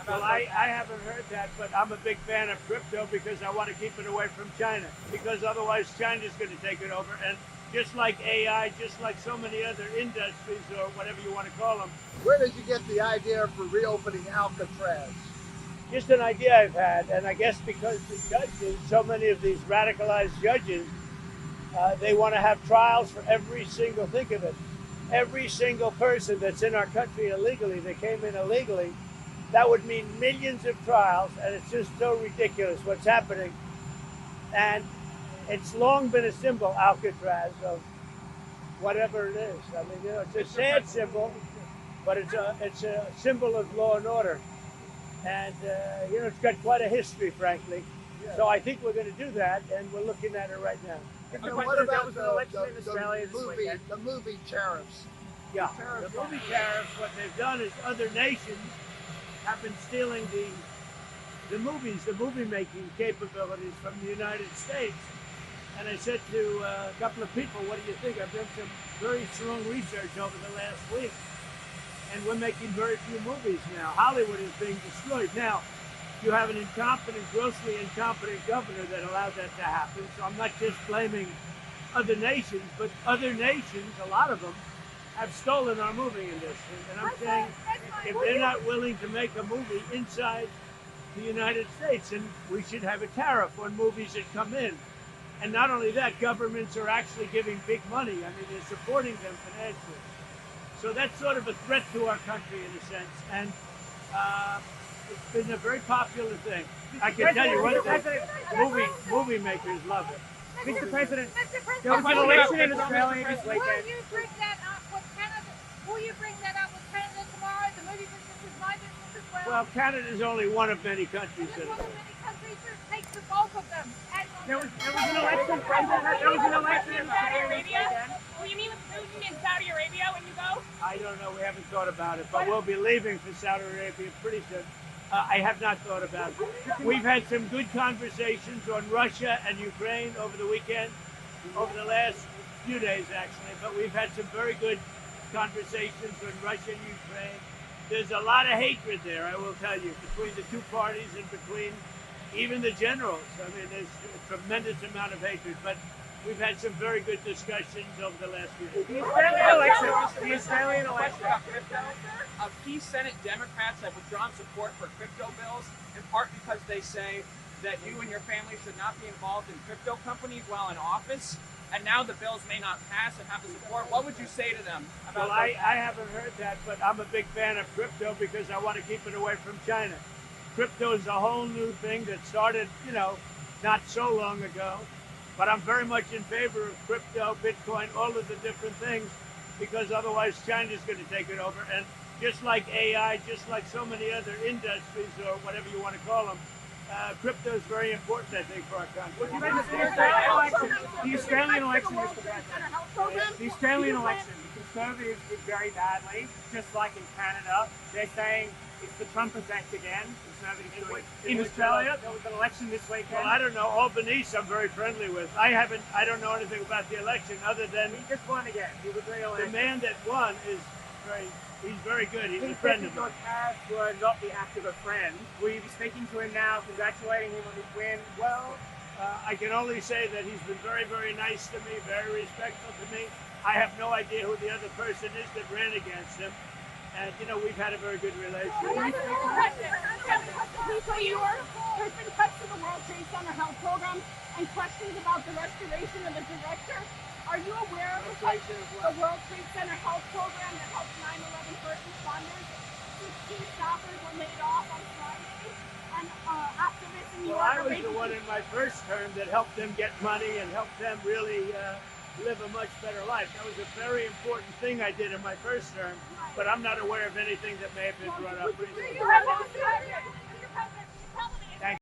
Well, I haven't heard that, but I'm a big fan of crypto because I want to keep it away from China, because otherwise China's going to take it over. And just like AI, just like so many other industries or whatever you want to call them, Where did you get the idea for reopening Alcatraz? just an idea I've had. And I guess because the judges, so many of these radicalized judges, they want to have trials for every single, think of it, every single person that's in our country illegally, that came in illegally. That would mean millions of trials, and it's just so ridiculous what's happening. And it's long been a symbol, Alcatraz, of whatever it is. I mean, it's a sad symbol, but it's a symbol of law and order. And it's got quite a history, frankly. So I think we're going to do that, and we're looking at it right now. And what about the movie tariffs? Yeah, the movie tariffs, what they've done is other nations have been stealing the movies, the movie making capabilities from the United States. And I said to a couple of people, what do you think? I've done some very strong research over the last week, and we're making very few movies now. Hollywood is being destroyed. Now, you have an incompetent, grossly incompetent governor that allowed that to happen. So I'm not just blaming other nations, but other nations, a lot of them, have stolen our movie industry. And I'm saying if they're not willing to make a movie inside the United States, then we should have a tariff on movies that come in. And not only that, governments are actually giving big money. I mean, they're supporting them financially. So that's sort of a threat to our country in a sense. And it's been a very popular thing. I can tell you one thing, movie makers love it. Mr. President, there was an election in Australia this weekend. Will you bring that up with Canada? Will you bring that up with Canada tomorrow? The movie business is my business as well. Well, Canada is only one of many countries. It's one of many countries that takes the bulk of them. There was an election, President. There was an election in Saudi Arabia. Will you meet with Putin in Saudi Arabia when you go? I don't know. We haven't thought about it, but we'll be leaving for Saudi Arabia pretty soon. I have not thought about it. We've had some good conversations on Russia and Ukraine over the weekend, over the last few days actually, but we've had some very good conversations on Russia and Ukraine. There's a lot of hatred there, I will tell you, between the two parties and between even the generals. I mean, there's a tremendous amount of hatred, but we've had some very good discussions over the last few days. The Australian election. Key Senate Democrats have withdrawn support for crypto bills, in part because they say that you and your family should not be involved in crypto companies while in office, and now the bills may not pass and have the support. What would you say to them about I haven't heard that, but I'm a big fan of crypto because I want to keep it away from China. Crypto is a whole new thing that started, not so long ago, but I'm very much in favor of crypto, Bitcoin, all of the different things, because otherwise China's going to take it over. And just like AI, just like so many other industries or whatever you want to call them, crypto is very important, I think, for our country. The Australian election, Mr. President. The Australian election, the Conservatives did very badly, just like in Canada. They're saying it's the Trump effect again. Conservatives in Australia. There was an election this weekend. Well, I don't know. Albanese, I'm very friendly with. I don't know anything about the election other than he just won again. He was re-elected. The man that won is he's very good. He's a friend of mine. Your parents were not the act of a friend. Will you be speaking to him now, congratulating him on his win? Well, I can only say that he's been very, very nice to me, very respectful to me. I have no idea who the other person is that ran against him. And, we've had a very good relationship. There's been cuts to the World Trade Center health program and questions about the restoration of the director. Are you aware of the World Trade Center health program that helps 9/11 first responders? 16 staffers were laid off on Friday, and activists in New York. Well, I was the one in my first term that helped them get money and helped them really live a much better life. That was a very important thing I did in my first term, but I'm not aware of anything that may have been brought up recently.